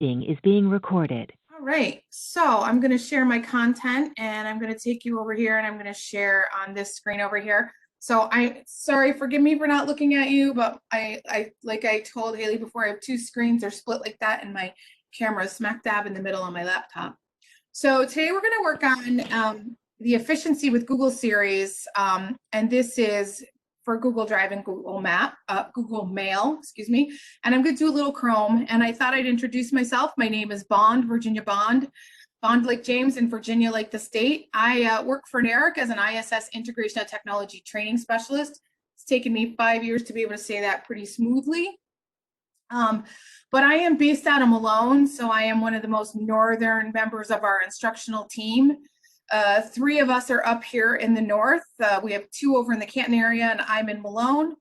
Is being recorded. All right, so I'm going to share my content and I'm going to take you over here and I'm going to share on this screen over here. So sorry, forgive me for not looking at you, but like I told Haley before, I have two screens. They're split like that and my camera is smack dab in the middle on my laptop. So today we're going to work on the efficiency with Google series. And this is for Google Drive and Google Mail, excuse me. And I'm going to do a little Chrome. And I thought I'd introduce myself. My name is Bond, Virginia Bond. Bond like James and Virginia like the state. I work for NARIC as an ISS Integration of Technology Training Specialist. It's taken me 5 years to be able to say that pretty smoothly. But I am based out of Malone, so I am one of the most northern members of our instructional team. 3 of us are up here in the north. We have 2 over in the Canton area, and I'm in Malone.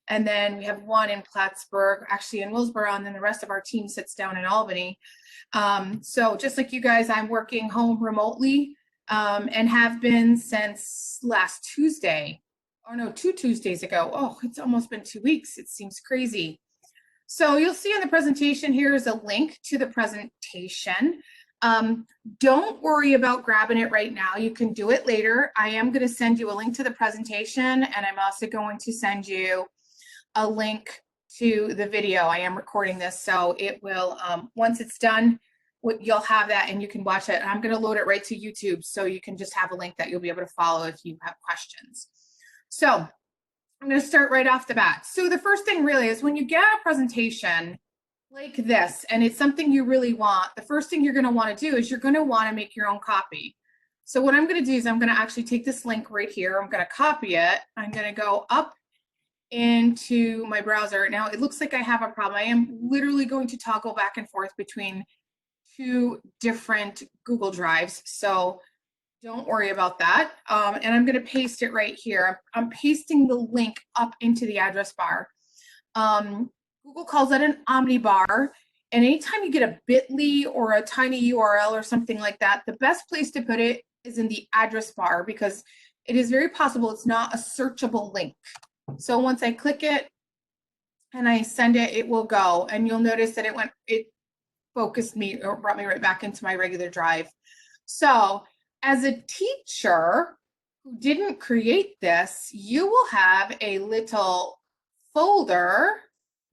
And then we have 1 in Plattsburgh, actually in Willsboro, and then the rest of our team sits down in Albany. So just like you guys, I'm working home remotely and have been since last Tuesday. Oh no, 2 Tuesdays ago. Oh, it's almost been 2 weeks. It seems crazy. So you'll see in the presentation here is a link to the presentation. Don't worry about grabbing it right now. You can do it later. I am going to send you a link to the presentation, and I'm also going to send you a link to the video. I am recording this, so it will, once it's done, you'll have that and you can watch it. And I'm going to load it right to YouTube, so you can just have a link that you'll be able to follow if you have questions. So I'm going to start right off the bat. So the first thing really is when you get a presentation like this, and it's something you really want, the first thing you're going to want to do is you're going to want to make your own copy. So what I'm going to do is I'm going to actually take this link right here. I'm going to copy it. I'm going to go up into my browser. Now it looks like I have a problem. I am literally going to toggle back and forth between 2 different Google Drives. So don't worry about that. And I'm going to paste it right here. I'm pasting the link up into the address bar. Google calls that an omnibar. And anytime you get a bit.ly or a tiny URL or something like that, the best place to put it is in the address bar because it is very possible it's not a searchable link. So once I click it and I send it, it will go. And you'll notice that it focused me or brought me right back into my regular drive. So as a teacher who didn't create this, you will have a little folder.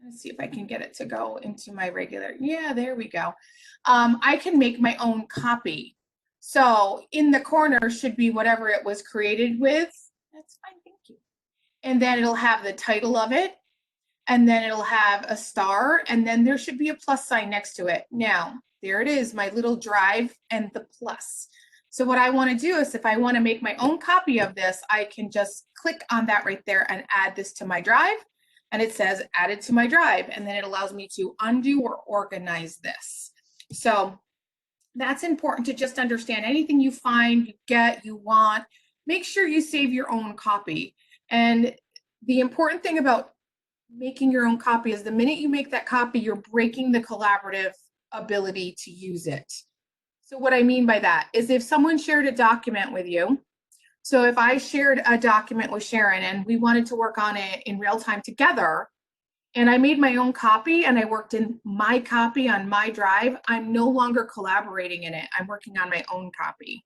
Let's see if I can get it to go into my regular. Yeah, there we go. I can make my own copy. So in the corner should be whatever it was created with. That's fine, thank you. And then it'll have the title of it. And then it'll have a star. And then there should be a plus sign next to it. Now, there it is, my little drive and the plus. So what I want to do is if I want to make my own copy of this, I can just click on that right there and add this to my drive. And it says added to my drive. And then it allows me to undo or organize this. So that's important to just understand. Anything you find, you get, you want, make sure you save your own copy. And the important thing about making your own copy is the minute you make that copy, you're breaking the collaborative ability to use it. So what I mean by that is if someone shared a document with you, so if I shared a document with Sharon and we wanted to work on it in real time together, and I made my own copy and I worked in my copy on my drive, I'm no longer collaborating in it. I'm working on my own copy.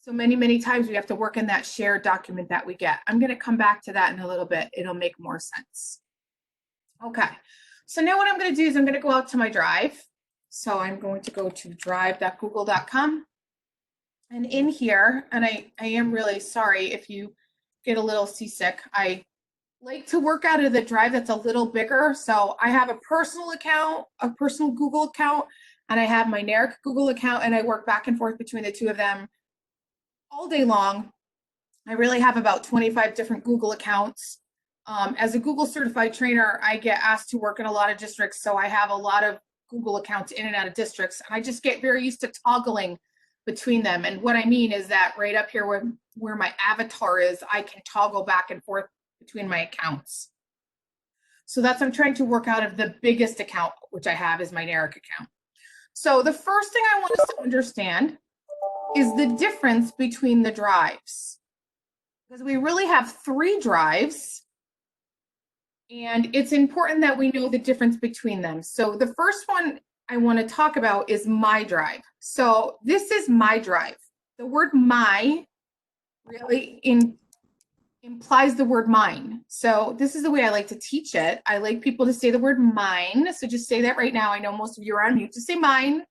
So many, many times we have to work in that shared document that we get. I'm going to come back to that in a little bit. It'll make more sense. Okay, so now what I'm going to do is I'm going to go out to my drive. So I'm going to go to drive.google.com. And in here, and I am really sorry if you get a little seasick, I like to work out of the drive that's a little bigger. So I have a personal account, a personal Google account, and I have my NARIC Google account, and I work back and forth between the 2 of them all day long. I really have about 25 different Google accounts. As a Google certified trainer, I get asked to work in a lot of districts, so I have a lot of Google accounts in and out of districts, and I just get very used to toggling between them. And what I mean is that right up here where my avatar is, I can toggle back and forth between my accounts. So that's I'm trying to work out of the biggest account, which I have is my NARIC account. So the first thing I want us to understand is the difference between the drives. Because we really have 3 drives. And it's important that we know the difference between them. So the first one I want to talk about is my drive. So this is my drive. The word my really implies the word mine. So this is the way I like to teach it. I like people to say the word mine. So just say that right now. I know most of you are on mute. Just say mine.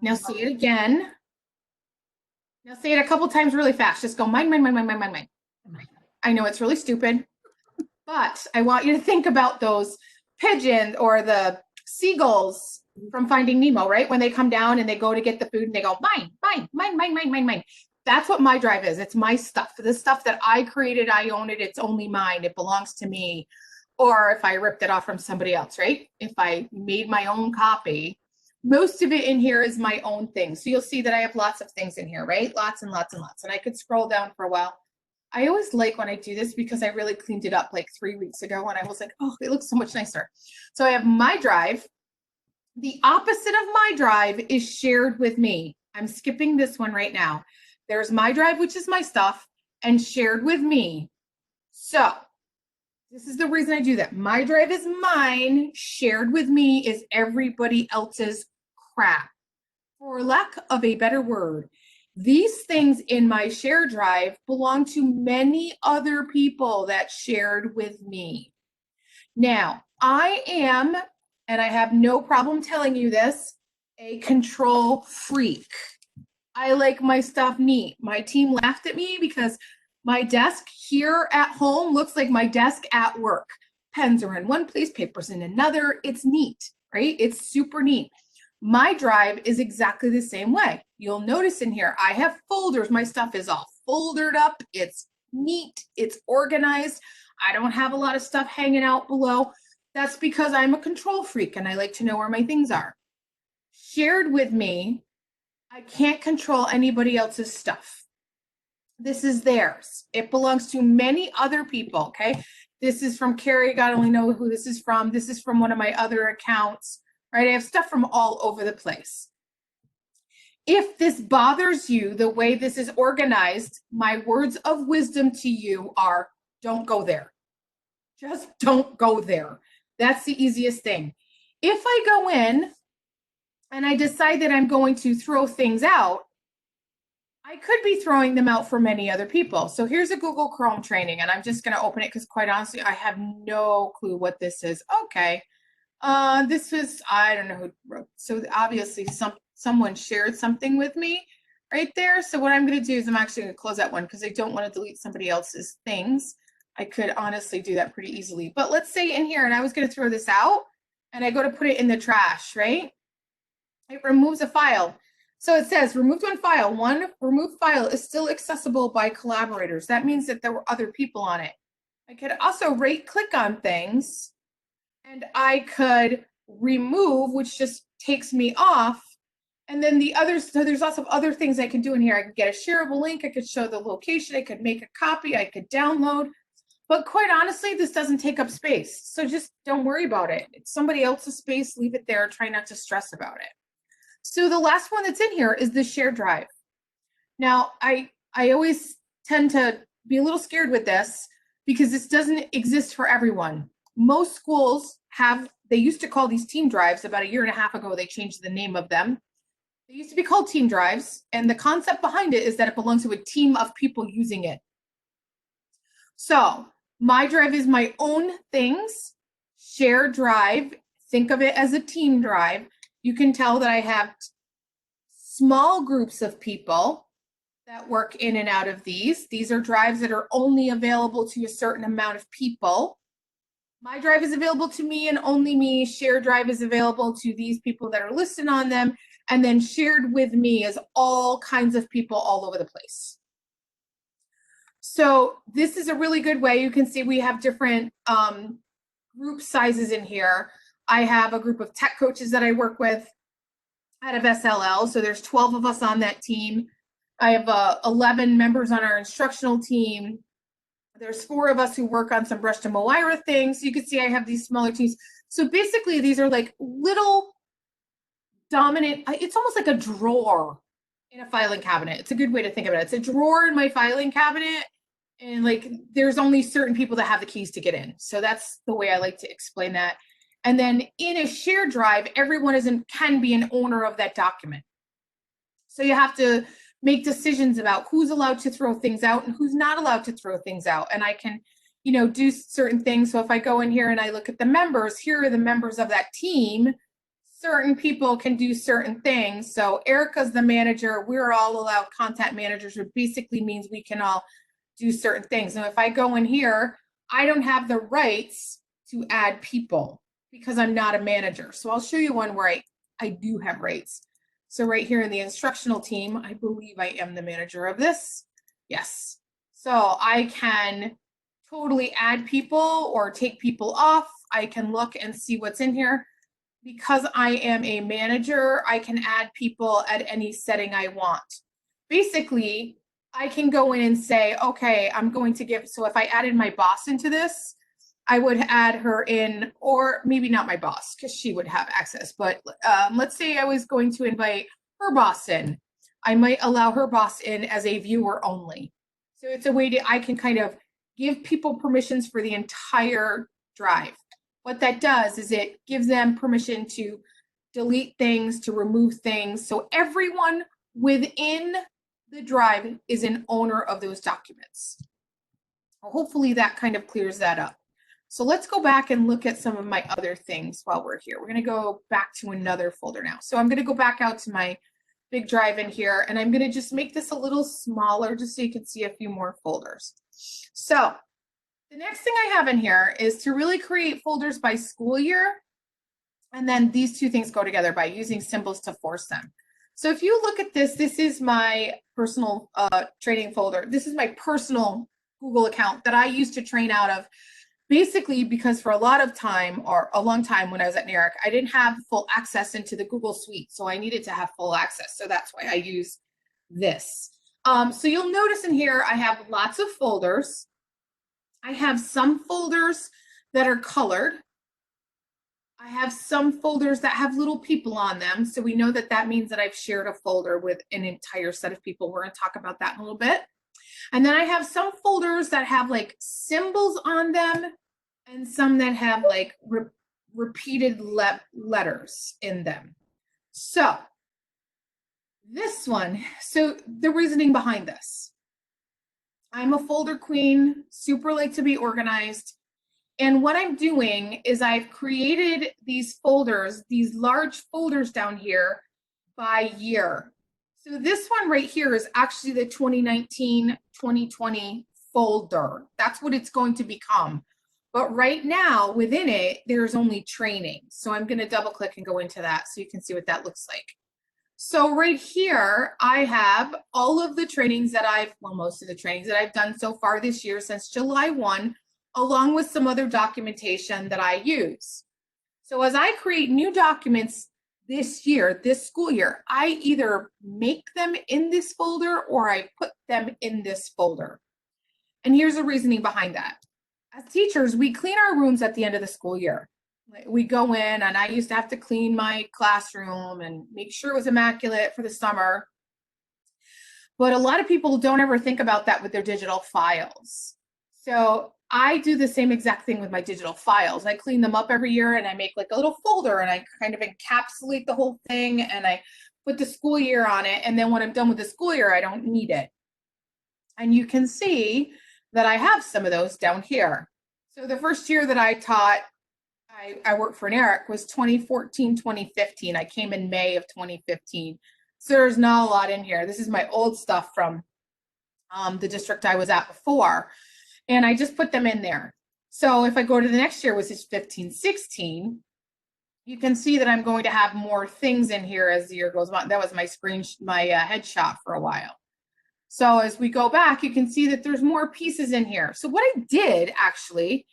Now say it again. Now say it a couple times really fast. Just go mine, mine, mine, mine, mine, mine, mine. I know it's really stupid, but I want you to think about those pigeons or the seagulls from Finding Nemo, right? When they come down and they go to get the food and they go, mine, mine, mine, mine, mine, mine, mine. That's what my drive is. It's my stuff. The stuff that I created, I own it. It's only mine. It belongs to me. Or if I ripped it off from somebody else, right? If I made my own copy, most of it in here is my own thing. So you'll see that I have lots of things in here, right? Lots and lots and lots. And I could scroll down for a while. I always like when I do this because I really cleaned it up like 3 weeks ago and I was like, oh, it looks so much nicer. So I have my drive. The opposite of my drive is shared with me. I'm skipping this one right now. There's my drive, which is my stuff, and shared with me. So this is the reason I do that. My drive is mine. Shared with me is everybody else's crap. For lack of a better word, these things in my share drive belong to many other people that shared with me. Now, I am, and I have no problem telling you this, a control freak. I like my stuff neat. My team laughed at me because my desk here at home looks like my desk at work. Pens are in one place, papers in another. It's neat, right? It's super neat. My drive is exactly the same way. You'll notice in here, I have folders. My stuff is all foldered up. It's neat. It's organized. I don't have a lot of stuff hanging out below. That's because I'm a control freak and I like to know where my things are. Shared with me, I can't control anybody else's stuff. This is theirs. It belongs to many other people, okay? This is from Carrie. God only knows who this is from. This is from one of my other accounts, right? I have stuff from all over the place. If this bothers you, the way this is organized, my words of wisdom to you are don't go there. Just don't go there. That's the easiest thing. If I go in and I decide that I'm going to throw things out, I could be throwing them out for many other people. So here's a Google Chrome training, and I'm just going to open it because quite honestly, I have no clue what this is. Okay. This was, I don't know who wrote. So obviously someone shared something with me right there. So what I'm going to do is I'm actually going to close that one because I don't want to delete somebody else's things. I could honestly do that pretty easily. But let's say in here, and I was going to throw this out, and I go to put it in the trash, right? It removes a file. So it says removed one file. One removed file is still accessible by collaborators. That means that there were other people on it. I could also right click on things and I could remove, which just takes me off. And then the others, so there's lots of other things I can do in here. I could get a shareable link. I could show the location. I could make a copy. I could download. But quite honestly, this doesn't take up space. So just don't worry about it. It's somebody else's space. Leave it there. Try not to stress about it. So the last one that's in here is the shared drive. Now, I always tend to be a little scared with this because this doesn't exist for everyone. Most schools have, they used to call these team drives. About 1.5 years ago, they changed the name of them. They used to be called team drives. And the concept behind it is that it belongs to a team of people using it. So my drive is my own things. Shared drive, think of it as a team drive. You can tell that I have small groups of people that work in and out of these. These are drives that are only available to a certain amount of people. My drive is available to me and only me. Shared drive is available to these people that are listed on them. And then shared with me is all kinds of people all over the place. So this is a really good way. You can see we have different group sizes in here. I have a group of tech coaches that I work with out of SLL. So there's 12 of us on that team. I have 11 members on our instructional team. There's 4 of us who work on some Brush to Moira things. You can see I have these smaller teams. So basically these are like little dominant, it's almost like a drawer in a filing cabinet. It's a good way to think of it. It's a drawer in my filing cabinet. And like, there's only certain people that have the keys to get in. So that's the way I like to explain that. And then in a shared drive, everyone can be an owner of that document. So you have to make decisions about who's allowed to throw things out and who's not allowed to throw things out. And I can, do certain things. So if I go in here and I look at the members, here are the members of that team. Certain people can do certain things. So Erica's the manager. We're all allowed content managers, which basically means we can all do certain things. Now, if I go in here, I don't have the rights to add people because I'm not a manager. So I'll show you one where I do have rights. So right here in the instructional team, I believe I am the manager of this. Yes. So I can totally add people or take people off. I can look and see what's in here. Because I am a manager, I can add people at any setting I want. Basically, I can go in and say, okay, I'm going to give, so if I added my boss into this, I would add her in, or maybe not my boss, because she would have access, but let's say I was going to invite her boss in. I might allow her boss in as a viewer only. So it's a way I can kind of give people permissions for the entire drive. What that does is it gives them permission to delete things, to remove things. So everyone within the drive is an owner of those documents. Well, hopefully that kind of clears that up. So let's go back and look at some of my other things while we're here. We're going to go back to another folder now. So I'm going to go back out to my big drive in here, and I'm going to just make this a little smaller just so you can see a few more folders. So the next thing I have in here is to really create folders by school year. And then these two things go together by using symbols to force them. So if you look at this, this is my personal training folder. This is my personal Google account that I used to train out of. Basically, because for a lot of time, or a long time when I was at NARIC, I didn't have full access into the Google Suite. So I needed to have full access. So that's why I use this. So you'll notice in here, I have lots of folders. I have some folders that are colored. I have some folders that have little people on them. So we know that that means that I've shared a folder with an entire set of people. We're going to talk about that in a little bit. And then I have some folders that have like symbols on them and some that have like repeated letters in them. So this one, so the reasoning behind this. I'm a folder queen, super like to be organized. And what I'm doing is I've created these folders, these large folders down here by year. So this one right here is actually the 2019-2020 folder. That's what it's going to become. But right now within it, there's only training. So I'm going to double click and go into that so you can see what that looks like. So right here, I have all of the trainings that most of the trainings that I've done so far this year since July 1, along with some other documentation that I use. So as I create new documents this year, this school year, I either make them in this folder or I put them in this folder. And here's the reasoning behind that. As teachers, we clean our rooms at the end of the school year. We go in, and I used to have to clean my classroom and make sure it was immaculate for the summer. But a lot of people don't ever think about that with their digital files. So I do the same exact thing with my digital files. I clean them up every year and I make like a little folder and I kind of encapsulate the whole thing and I put the school year on it. And then when I'm done with the school year, I don't need it. And you can see that I have some of those down here. So the first year that I taught, I worked for NARIC was 2014, 2015. I came in May of 2015. So there's not a lot in here. This is my old stuff from the district I was at before. And I just put them in there. So if I go to the next year, which is 15, 16, you can see that I'm going to have more things in here as the year goes on. That was my headshot for a while. So as we go back, you can see that there's more pieces in here. So what I did actually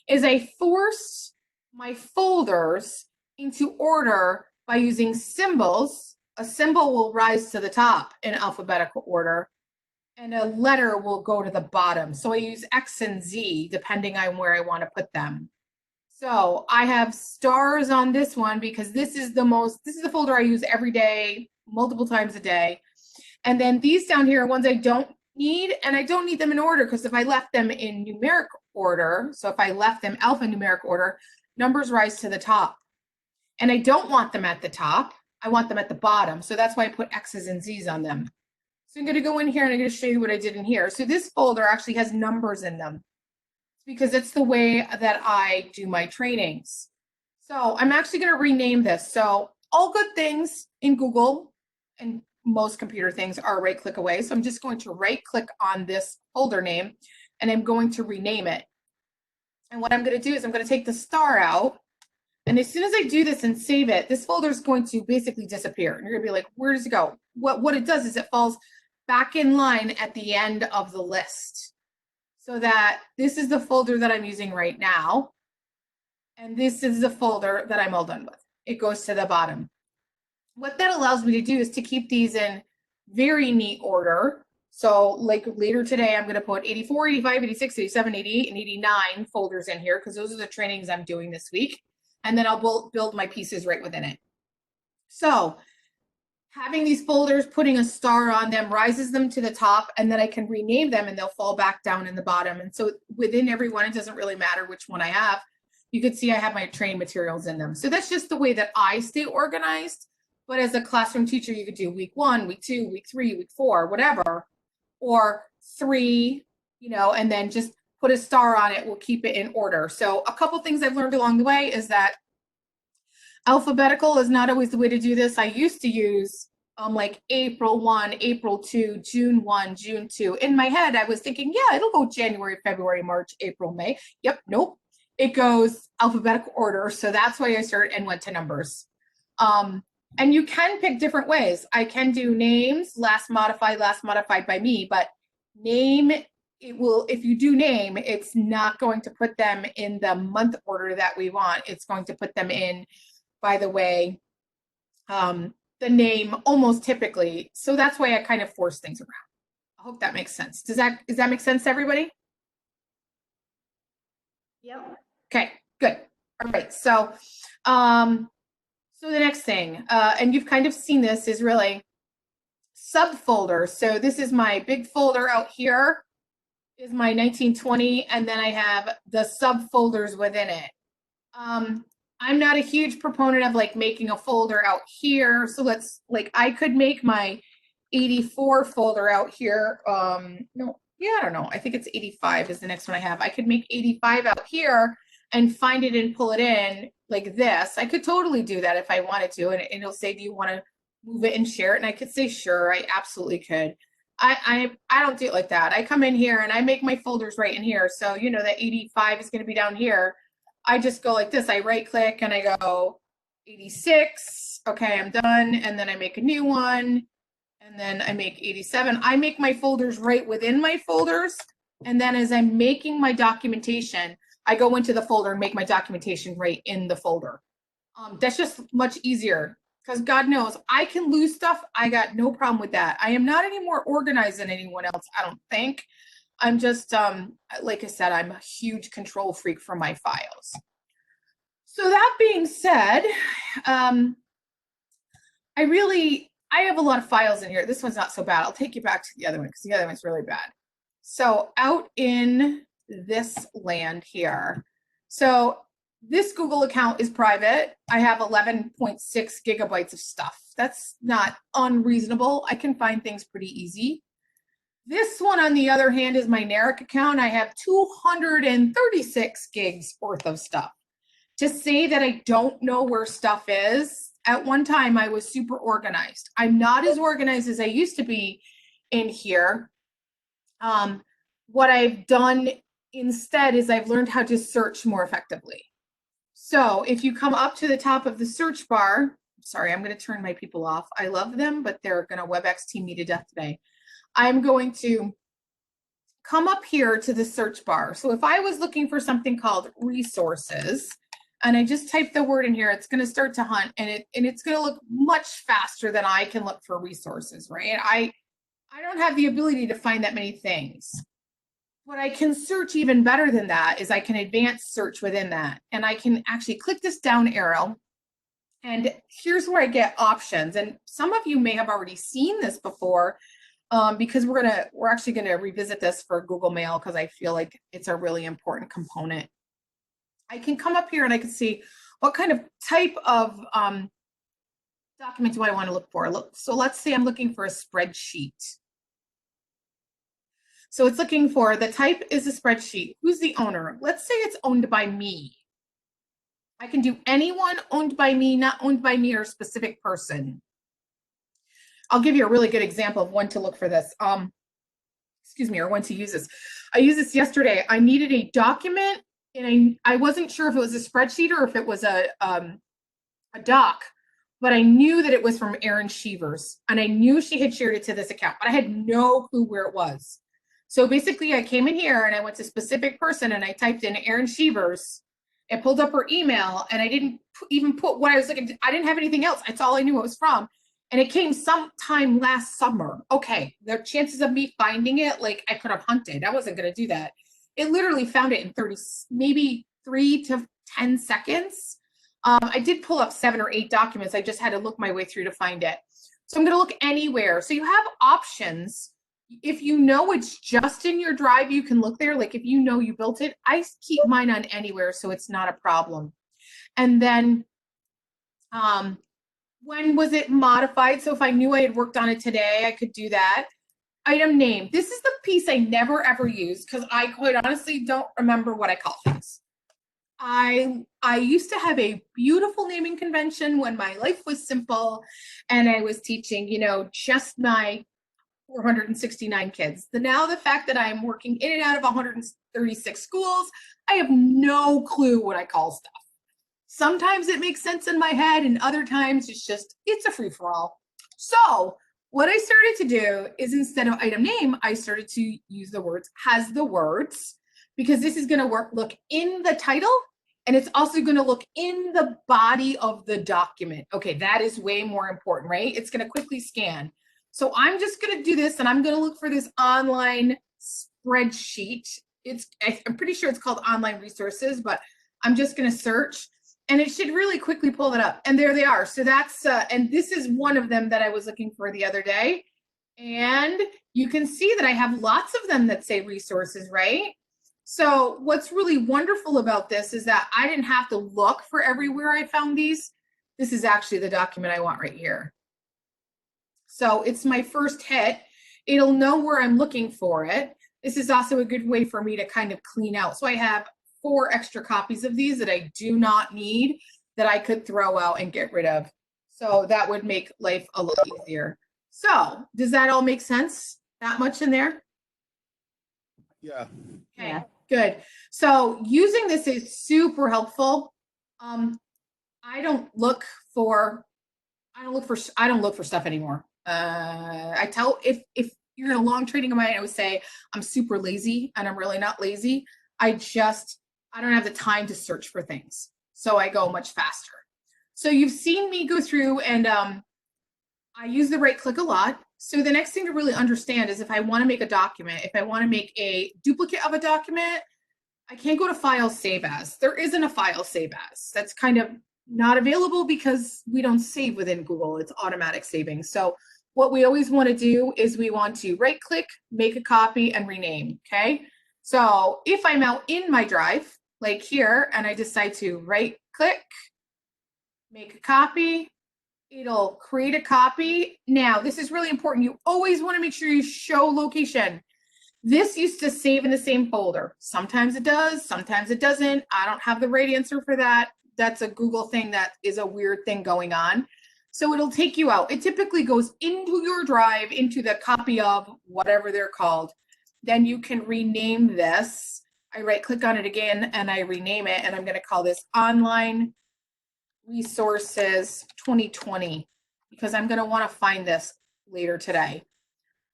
is I forced my folders into order by using symbols. A symbol will rise to the top in alphabetical order, and a letter will go to the bottom. So I use X and Z depending on where I want to put them. So I have stars on this one because this is the folder I use every day, multiple times a day. And then these down here are ones I don't need, and I don't need them in order because if I left them in numeric order, so if I left them alphanumeric order, numbers rise to the top. And I don't want them at the top. I want them at the bottom. So that's why I put X's and Z's on them. So I'm going to go in here and I'm going to show you what I did in here. So this folder actually has numbers in them because it's the way that I do my trainings. So I'm actually going to rename this. So all good things in Google and most computer things are right click away. So I'm just going to right click on this folder name and I'm going to rename it. And what I'm going to do is I'm going to take the star out. And as soon as I do this and save it, this folder is going to basically disappear. And you're going to be like, where does it go? What it does is it falls back in line at the end of the list. So that this is the folder that I'm using right now. And this is the folder that I'm all done with. It goes to the bottom. What that allows me to do is to keep these in very neat order. So like later today, I'm going to put 84, 85, 86, 87, 88, and 89 folders in here because those are the trainings I'm doing this week. And then I'll build my pieces right within it. So having these folders, putting a star on them rises them to the top, and then I can rename them and they'll fall back down in the bottom. And so within every one, it doesn't really matter which one I have. You can see I have my training materials in them. So that's just the way that I stay organized. But as a classroom teacher, you could do week 1, week 2, week 3, week 4, whatever, or 3, and then just put a star on it. We'll keep it in order. So a couple things I've learned along the way is that alphabetical is not always the way to do this. I used to use like April 1, April 2, June 1, June 2. In my head, I was thinking, yeah, it'll go January, February, March, April, May. Yep, nope. It goes alphabetical order. So that's why I started and went to numbers. And you can pick different ways. I can do names, last modified by me, but name, it will, if you do name, it's not going to put them in the month order that we want. It's going to put them in, by the way, the name almost typically. So that's why I kind of force things around. I hope that makes sense. Does that make sense to everybody? Yep. Okay, good. All right. So the next thing, and you've kind of seen this, is really subfolders. So this is my big folder out here is my 1920, and then I have the subfolders within it. I'm not a huge proponent of like making a folder out here. So let's I could make my 84 folder out here. No, yeah, I don't know. I think it's 85 is the next one I have. I could make 85 out here and find it and pull it in like this. I could totally do that if I wanted to. And it'll say, do you want to move it and share it? And I could say, sure, I absolutely could. I don't do it like that. I come in here and I make my folders right in here. So, that 85 is going to be down here. I just go like this. I right click and I go 86. Okay, I'm done. And then I make a new one. And then I make 87. I make my folders right within my folders. And then as I'm making my documentation, I go into the folder and make my documentation right in the folder. That's just much easier because God knows I can lose stuff. I got no problem with that. I am not any more organized than anyone else, I don't think. I'm just, like I said, I'm a huge control freak for my files. So that being said, I have a lot of files in here. This one's not so bad. I'll take you back to the other one because the other one's really bad. So out in this land here, so this Google account is private. I have 11.6 gigabytes of stuff. That's not unreasonable. I can find things pretty easy. This one, on the other hand, is my NARIC account. I have 236 gigs worth of stuff. To say that I don't know where stuff is, at one time I was super organized. I'm not as organized as I used to be in here. What I've done instead is I've learned how to search more effectively. So if you come up to the top of the search bar, sorry, I'm going to turn my people off. I love them, but they're going to WebEx team me to death today. I'm going to come up here to the search bar. So if I was looking for something called resources, and I just type the word in here, it's going to start to hunt, and it's going to look much faster than I can look for resources, right? I don't have the ability to find that many things. What I can search even better than that is I can advance search within that, and I can actually click this down arrow, and here's where I get options. And some of you may have already seen this before, because we're actually gonna revisit this for Google Mail because I feel like it's a really important component. I can come up here and I can see what kind of type of document do I want to look for. So let's say I'm looking for a spreadsheet. So it's looking for, the type is a spreadsheet. Who's the owner? Let's say it's owned by me. I can do anyone owned by me, not owned by me, or a specific person. I'll give you a really good example of when to look for this. Excuse me, or when to use this. I used this yesterday. I needed a document, and I wasn't sure if it was a spreadsheet or if it was a doc, but I knew that it was from Erin Sheevers, and I knew she had shared it to this account, but I had no clue where it was. So basically, I came in here and I went to specific person and I typed in Erin Sheevers. It pulled up her email, and I didn't even put what I was looking. I didn't have anything else. That's all I knew it was from. And it came sometime last summer. Okay, the chances of me finding it, like I could have hunted. I wasn't going to do that. It literally found it in 30, maybe 3 to 10 seconds. I did pull up 7 or 8 documents. I just had to look my way through to find it. So I'm going to look anywhere. So you have options. If you know it's just in your drive, you can look there. Like if you know you built it, I keep mine on anywhere, so it's not a problem. And then when was it modified? So if I knew I had worked on it today, I could do that. Item name. This is the piece I never ever use because I quite honestly don't remember what I call things. I used to have a beautiful naming convention when my life was simple and I was teaching, you know, just my 469 kids. Now the fact that I'm working in and out of 136 schools, I have no clue what I call stuff. Sometimes it makes sense in my head, and other times it's a free-for-all. So what I started to do is instead of item name, I started to use the words has the words, because this is going to look in the title, and it's also going to look in the body of the document. Okay, that is way more important, right? It's going to quickly scan. So I'm just going to do this, and I'm going to look for this online spreadsheet. I'm pretty sure it's called online resources, but I'm just going to search. And it should really quickly pull it up. And there they are. So that's, and this is one of them that I was looking for the other day. And you can see that I have lots of them that say resources, right? So what's really wonderful about this is that I didn't have to look for everywhere I found these. This is actually the document I want right here. So it's my first hit. It'll know where I'm looking for it. This is also a good way for me to kind of clean out. So I have 4 extra copies of these that I do not need that I could throw out and get rid of. So that would make life a little easier. So does that all make sense? That much in there? Yeah. Okay, yeah. Good. So using this is super helpful. I don't look for stuff anymore. I tell if you're in a long training of mine, I would say I'm super lazy, and I'm really not lazy. I don't have the time to search for things. So I go much faster. So you've seen me go through, and I use the right click a lot. So the next thing to really understand is if I want to make a document, if I want to make a duplicate of a document, I can't go to File Save As. There isn't a File Save As. That's kind of not available because we don't save within Google. It's automatic saving. So what we always want to do is we want to right click, make a copy, and rename. Okay. So if I'm out in my drive, like here, and I decide to right click, make a copy, it'll create a copy. Now, this is really important. You always want to make sure you show location. This used to save in the same folder. Sometimes it does, sometimes it doesn't. I don't have the right answer for that. That's a Google thing that is a weird thing going on. So it'll take you out. It typically goes into your drive, into the copy of whatever they're called. Then you can rename this. I right click on it again and I rename it, and I'm going to call this Online Resources 2020 because I'm going to want to find this later today.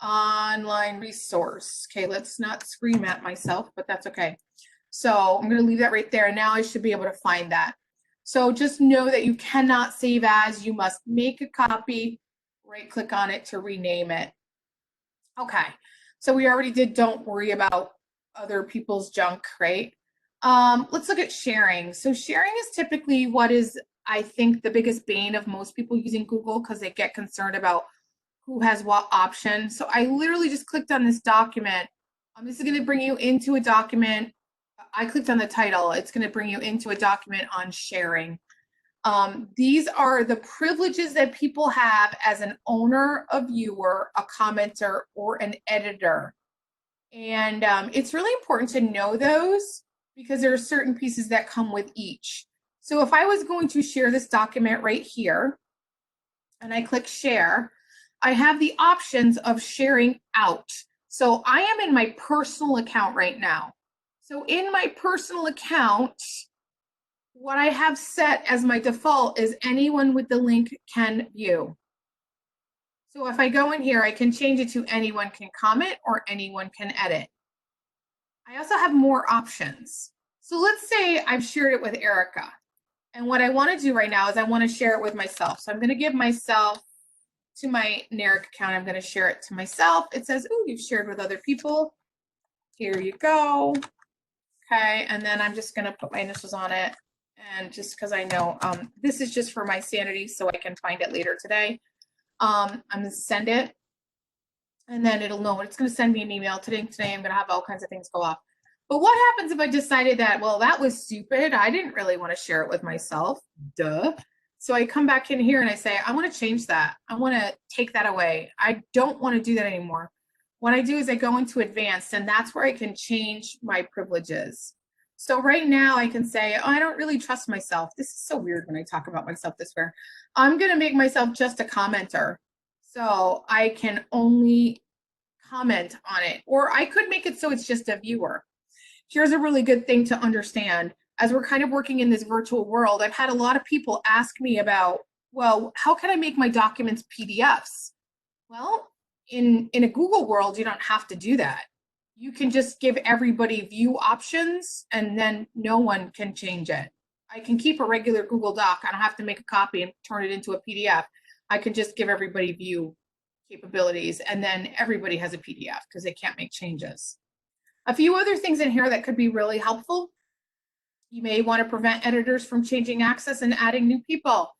Online resource. Okay, let's not scream at myself, but that's okay. So I'm going to leave that right there, and now I should be able to find that. So just know that you cannot save as. You must make a copy, right click on it to rename it. Okay, so we already did don't worry about other people's junk, right? Let's look at sharing. So sharing is typically what is, I think, the biggest bane of most people using Google because they get concerned about who has what option. So I literally just clicked on this document. This is going to bring you into a document. I clicked on the title. It's going to bring you into a document on sharing. These are the privileges that people have as an owner, a viewer, a commenter, or an editor. And it's really important to know those because there are certain pieces that come with each. So if I was going to share this document right here, and I click share, I have the options of sharing out. So I am in my personal account right now. So in my personal account, what I have set as my default is anyone with the link can view. So if I go in here, I can change it to anyone can comment or anyone can edit. I also have more options. So let's say I've shared it with Erica. And what I want to do right now is I want to share it with myself. So I'm going to give myself to my NARIC account. I'm going to share it to myself. It says, oh, you've shared with other people. Here you go. Okay. And then I'm just going to put my initials on it. And just because I know this is just for my sanity so I can find it later today. I'm going to send it. And then it'll know it's going to send me an email today. Today I'm going to have all kinds of things go off. But what happens if I decided that, well, that was stupid. I didn't really want to share it with myself. Duh. So I come back in here and I say, I want to change that. I want to take that away. I don't want to do that anymore. What I do is I go into advanced, and that's where I can change my privileges. So right now I can say, oh, I don't really trust myself. This is so weird when I talk about myself this way. I'm going to make myself just a commenter. So I can only comment on it, or I could make it so it's just a viewer. Here's a really good thing to understand. As we're kind of working in this virtual world, I've had a lot of people ask me about, well, how can I make my documents PDFs? Well, in a Google world, you don't have to do that. You can just give everybody view options and then no one can change it. I can keep a regular Google Doc. I don't have to make a copy and turn it into a PDF. I can just give everybody view capabilities and then everybody has a PDF because they can't make changes. A few other things in here that could be really helpful. You may want to prevent editors from changing access and adding new people.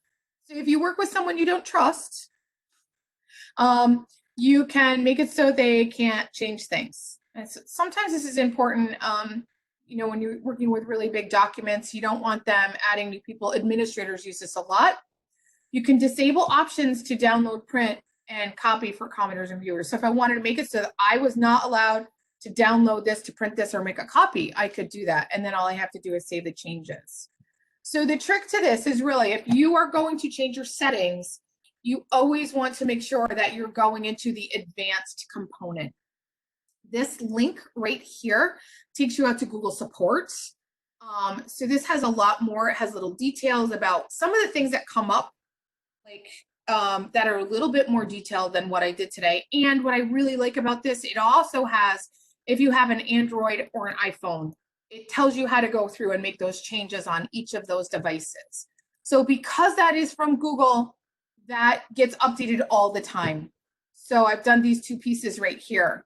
So if you work with someone you don't trust, you can make it so they can't change things. And so sometimes this is important. You know, when you're working with really big documents, you don't want them adding new people. Administrators use this a lot. You can disable options to download, print, and copy for commenters and viewers. So if I wanted to make it so that I was not allowed to download this, to print this, or make a copy, I could do that. And then all I have to do is save the changes. So the trick to this is really, if you are going to change your settings, you always want to make sure that you're going into the advanced component. This link right here takes you out to Google Support. So this has a lot more. It has little details about some of the things that come up, like that are a little bit more detailed than what I did today. And what I really like about this, it also has, if you have an Android or an iPhone, it tells you how to go through and make those changes on each of those devices. So because that is from Google, that gets updated all the time. So I've done these two pieces right here.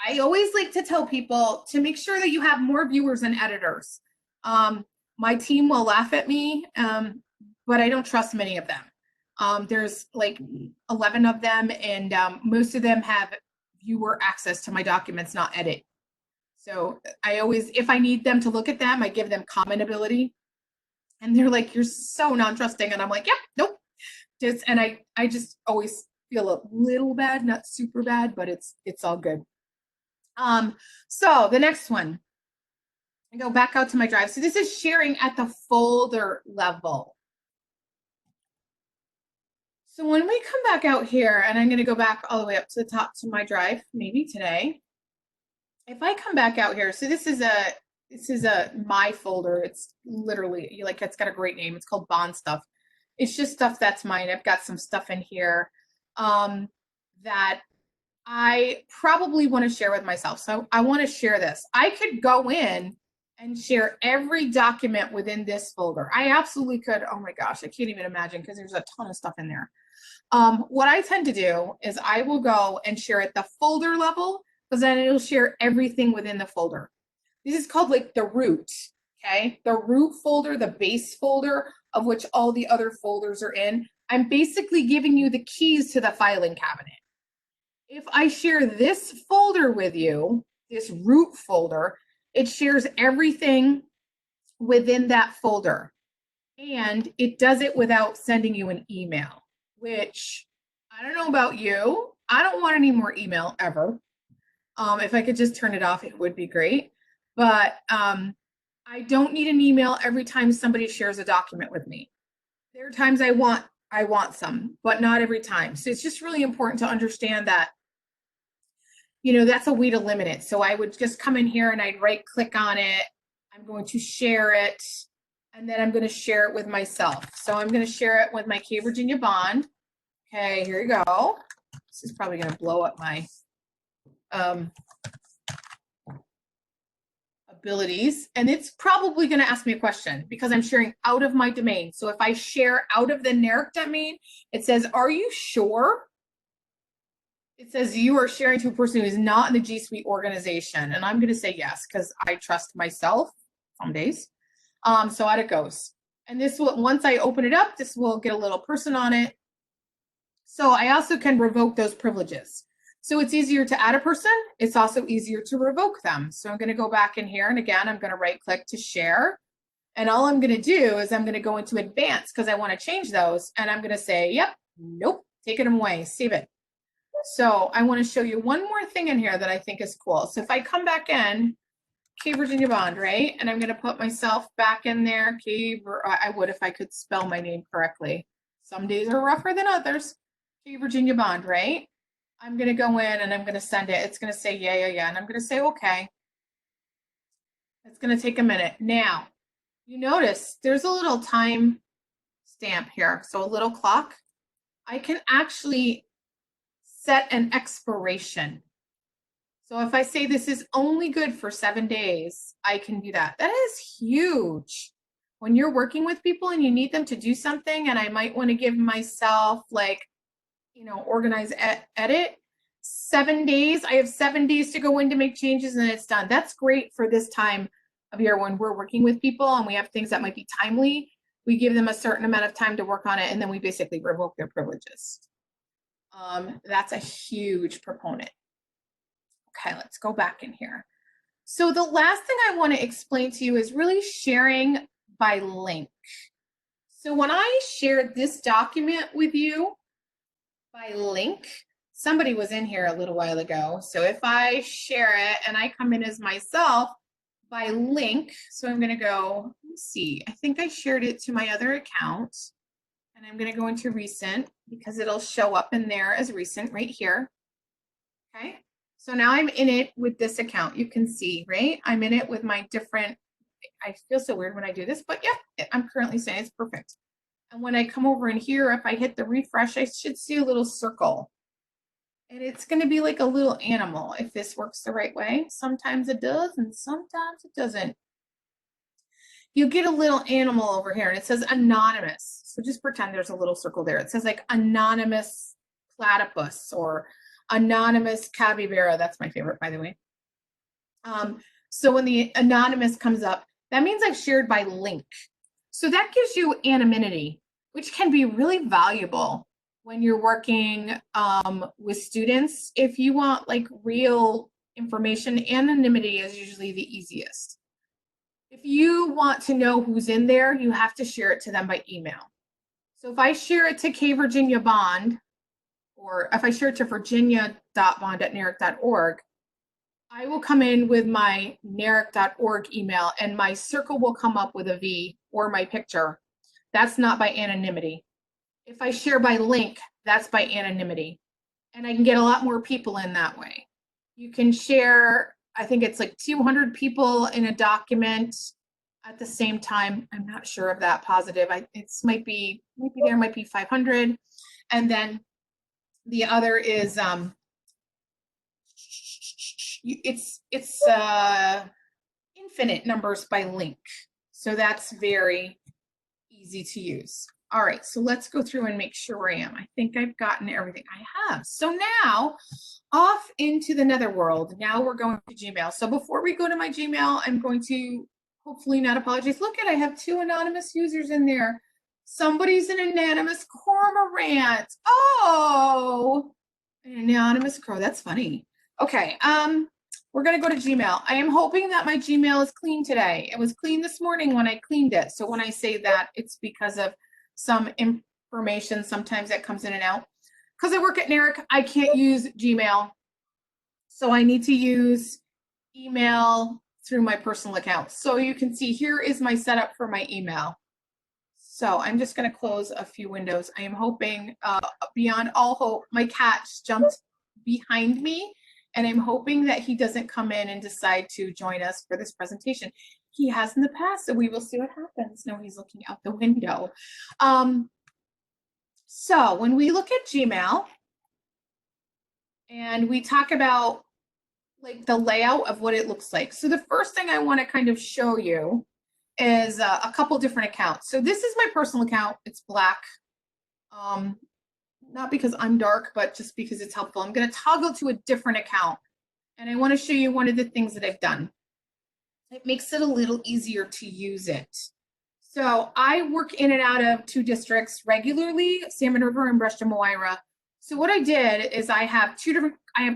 I always like to tell people to make sure that you have more viewers than editors. My team will laugh at me, but I don't trust many of them. There's like 11 of them, and most of them have viewer access to my documents, not edit. So I always, if I need them to look at them, I give them comment ability. And they're like, you're so non-trusting. And I'm like, yep, nope. And I just always feel a little bad, not super bad, but it's all good. So the next one, I go back out to my drive. So this is sharing at the folder level. So when we come back out here, and I'm going to go back all the way up to the top to my drive, maybe today. If I come back out here, so this is a my folder. It's literally like, it's got a great name. It's called Bond Stuff. It's just stuff that's mine. I've got some stuff in here that I probably want to share with myself. So I want to share this. I could go in and share every document within this folder. I absolutely could. Oh my gosh, I can't even imagine because there's a ton of stuff in there. What I tend to do is I will go and share at the folder level because then it'll share everything within the folder. This is called like the root, okay? The root folder, the base folder of which all the other folders are in. I'm basically giving you the keys to the filing cabinet. If I share this folder with you, this root folder, It shares everything within that folder. And it does it without sending you an email, which I don't know about you. I don't want any more email ever. If I could just turn it off, it would be great. But I don't need an email every time somebody shares a document with me. There are times I want some, but not every time. So it's just really important to understand that, that's a way to limit it. So I would just come in here and I'd right click on it. I'm going to share it, and then I'm going to share it with myself. So I'm going to share it with my K Virginia bond. Okay, here you go. This is probably going to blow up my abilities, and it's probably going to ask me a question because I'm sharing out of my domain. So if I share out of the NARIC domain, it says, are you sure? It says you are sharing to a person who is not in the G Suite organization. And I'm going to say yes, because I trust myself some days. So out it goes. And this will, once I open it up, this will get a little person on it. So I also can revoke those privileges. So it's easier to add a person. It's also easier to revoke them. So I'm going to go back in here. And again, I'm going to right click to share. And all I'm going to do is I'm going to go into advanced because I want to change those. And I'm going to say, yep, nope, take it away, save it. So I want to show you one more thing in here that I think is cool. So if I come back in, K Virginia Bond, right? And I'm going to put myself back in there. I would if I could spell my name correctly. Some days are rougher than others. K Virginia Bond, right? I'm going to go in and I'm going to send it. It's going to say yeah. And I'm going to say, okay. It's going to take a minute. Now, you notice there's a little time stamp here. So a little clock. I can actually set an expiration. So if I say this is only good for 7 days, I can do that. That is huge. When you're working with people and you need them to do something, and I might want to give myself organize edit 7 days. I have 7 days to go in to make changes and it's done. That's great for this time of year when we're working with people and we have things that might be timely. We give them a certain amount of time to work on it and then we basically revoke their privileges. That's a huge proponent. Okay, let's go back in here. So the last thing I want to explain to you is really sharing by link. So when I shared this document with you by link, somebody was in here a little while ago. So if I share it and I come in as myself by link, so I'm going to go, let's see, I think I shared it to my other account. And I'm going to go into recent because it'll show up in there as recent right here. Okay. So now I'm in it with this account. You can see, right? I'm in it with my different, I feel so weird when I do this, but yeah, I'm currently saying it's perfect. And when I come over in here, if I hit the refresh, I should see a little circle. And it's going to be like a little animal if this works the right way. Sometimes it does and sometimes it doesn't. You get a little animal over here and it says anonymous. So just pretend there's a little circle there. It says like anonymous platypus or anonymous capybara. That's my favorite, by the way. So when the anonymous comes up, that means I've shared by link. So that gives you anonymity, which can be really valuable when you're working with students. If you want like real information, anonymity is usually the easiest. If you want to know who's in there, you have to share it to them by email. So if I share it to K Virginia Bond, or if I share it to virginia.bond@naric.org, I will come in with my naric.org email and my circle will come up with a V or my picture. That's not by anonymity. If I share by link, that's by anonymity. And I can get a lot more people in that way. You can share, I think it's like 200 people in a document at the same time. I'm not sure of that positive. Might be 500. And then the other is it's infinite numbers by link. So that's very easy to use. All right, so let's go through and make sure I am. I think I've gotten everything I have. So now off into the netherworld. Now we're going to Gmail. So before we go to my Gmail, I'm going to hopefully not apologize. Look at, I have 2 anonymous users in there. Somebody's an anonymous cormorant. Oh, an anonymous crow. That's funny. Okay. we're going to go to Gmail. I am hoping that my Gmail is clean today. It was clean this morning when I cleaned it. So when I say that, it's because of some information sometimes that comes in and out. Because I work at NARIC, I can't use Gmail. So I need to use email through my personal account. So you can see here is my setup for my email. So I'm just going to close a few windows. I am hoping, beyond all hope, my cat jumped behind me, and I'm hoping that he doesn't come in and decide to join us for this presentation. He has in the past, so we will see what happens. No, he's looking out the window. So when we look at Gmail and we talk about like the layout of what it looks like. So the first thing I want to kind of show you is a couple different accounts. So this is my personal account. It's black. Not because I'm dark, but just because it's helpful. I'm going to toggle to a different account. And I want to show you one of the things that I've done. It makes it a little easier to use it. So I work in and out of 2 districts regularly, Salmon River and Breshta Moira. So what I did is I have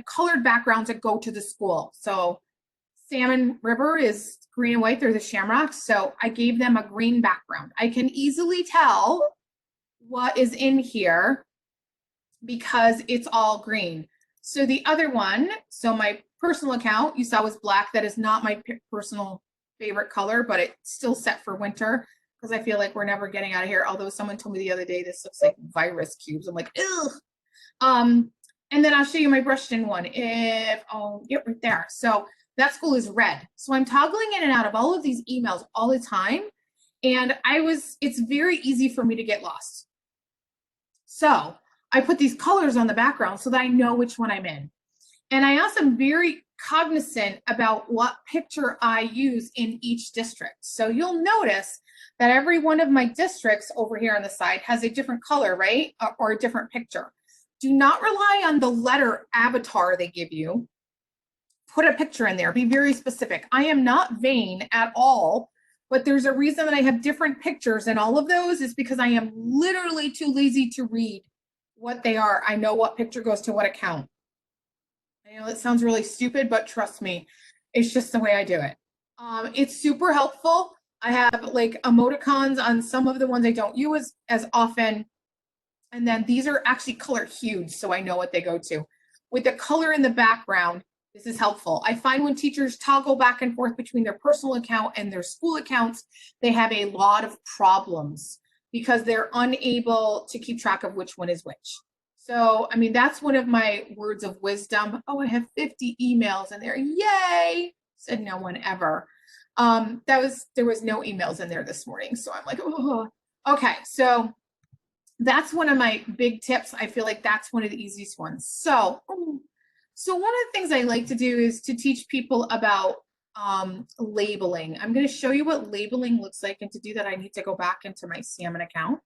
colored backgrounds that go to the school. So Salmon River is green and white, they're the shamrocks. So I gave them a green background. I can easily tell what is in here because it's all green. So the other one, so my personal account you saw was black. That is not my personal favorite color, but it's still set for winter because I feel like we're never getting out of here. Although someone told me the other day, this looks like virus cubes. I'm like, ugh. And then I'll show you my brushed in one. Yep, right there. So that school is red. So I'm toggling in and out of all of these emails all the time. And it's very easy for me to get lost. So I put these colors on the background so that I know which one I'm in. And I also am very cognizant about what picture I use in each district. So you'll notice that every one of my districts over here on the side has a different color, right? Or a different picture. Do not rely on the letter avatar they give you. Put a picture in there. Be very specific. I am not vain at all, but there's a reason that I have different pictures, and all of those is because I am literally too lazy to read what they are. I know what picture goes to what account. I know it sounds really stupid, but trust me, it's just the way I do it. It's super helpful. I have like emoticons on some of the ones I don't use as often. And then these are actually color hued, so I know what they go to. With the color in the background, this is helpful. I find when teachers toggle back and forth between their personal account and their school accounts, they have a lot of problems because they're unable to keep track of which one is which. So, I mean, that's one of my words of wisdom. Oh, I have 50 emails in there. Yay! Said no one ever. There was no emails in there this morning. So I'm like, oh, okay. So that's one of my big tips. I feel like that's one of the easiest ones. So one of the things I like to do is to teach people about labeling. I'm going to show you what labeling looks like. And to do that, I need to go back into my Salmon account.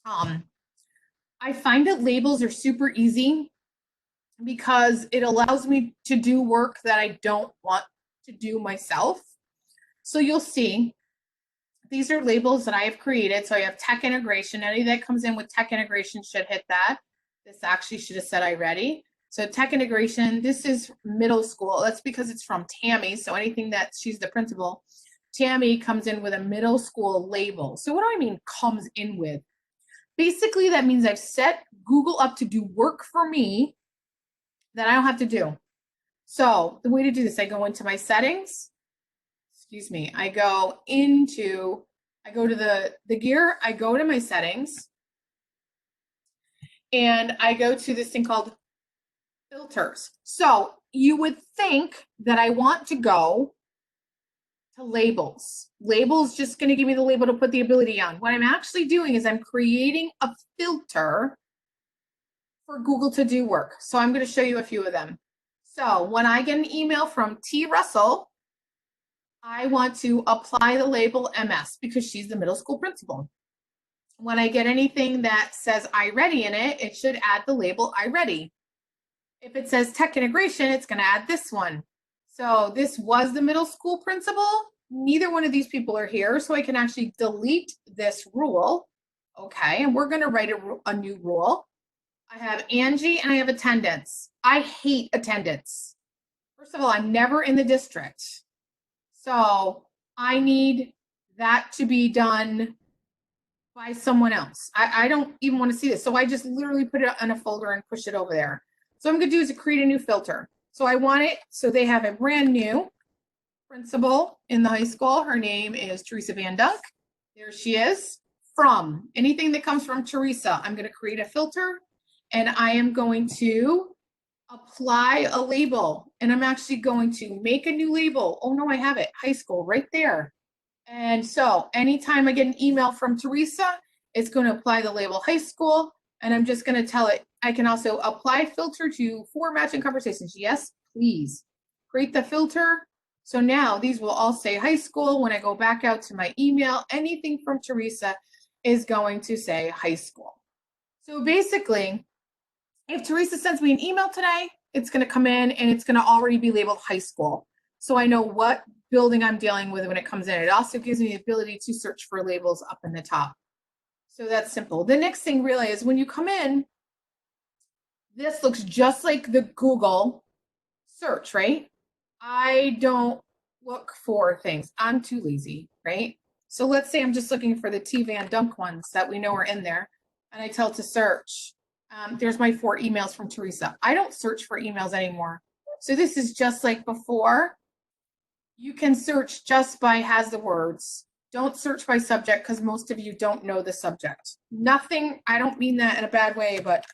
I find that labels are super easy because it allows me to do work that I don't want to do myself. So you'll see these are labels that I have created. So I have tech integration. Any that comes in with tech integration should hit that. This actually should have said I ready. So tech integration, this is middle school. That's because it's from Tammy. So anything that she's the principal, Tammy comes in with a middle school label. So what do I mean comes in with? Basically, that means I've set Google up to do work for me that I don't have to do. So the way to do this, I go into my settings. Excuse me. I go to the gear. I go to my settings. And I go to this thing called filters. So you would think that I want to go to labels. Labels just going to give me the label to put the ability on. What I'm actually doing is I'm creating a filter for Google to do work. So I'm going to show you a few of them. So when I get an email from T. Russell, I want to apply the label MS because she's the middle school principal. When I get anything that says I ready in it, it should add the label I ready. If it says tech integration, it's going to add this one. So this was the middle school principal. Neither one of these people are here, so I can actually delete this rule. Okay, and we're going to write a new rule. I have Angie, and I have attendance. I hate attendance. First of all, I'm never in the district. So I need that to be done by someone else. I don't even want to see this. So I just literally put it in a folder and push it over there. So what I'm going to do is create a new filter. So I want it, so they have a brand new principal in the high school. Her name is Teresa Van Dunk. There she is. From anything that comes from Teresa, I'm going to create a filter, and I am going to apply a label, and I'm actually going to make a new label. Oh no, I have it. High school right there. And so anytime I get an email from Teresa, it's going to apply the label high school, and I'm just going to tell it, I can also apply filter to for matching conversations. Yes, please. Create the filter. So now these will all say high school. When I go back out to my email, anything from Teresa is going to say high school. So basically, if Teresa sends me an email today, it's going to come in and it's going to already be labeled high school. So I know what building I'm dealing with when it comes in. It also gives me the ability to search for labels up in the top. So that's simple. The next thing really is when you come in, this looks just like the Google search, right? I don't look for things. I'm too lazy, right? So let's say I'm just looking for the T Van Dunk ones that we know are in there, and I tell it to search. There's my 4 emails from Teresa. I don't search for emails anymore. So this is just like before. You can search just by has the words. Don't search by subject because most of you don't know the subject. Nothing, I don't mean that in a bad way, but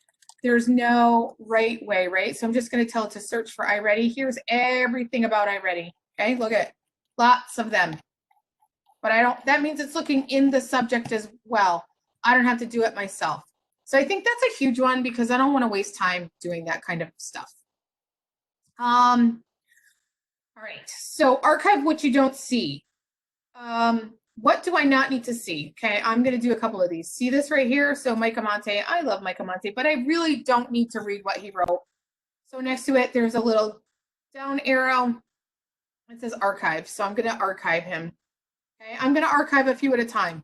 there's no right way, right? So I'm just going to tell it to search for iReady. Here's everything about iReady. Okay, look at lots of them. But I don't, that means it's looking in the subject as well. I don't have to do it myself. So I think that's a huge one because I don't want to waste time doing that kind of stuff. All right, so archive what you don't see. What do I not need to see? Okay, I'm going to do a couple of these. See this right here? So Mike Amante, I love Mike Amante, but I really don't need to read what he wrote. So next to it, there's a little down arrow. It says archive. So I'm going to archive him. Okay, I'm going to archive a few at a time.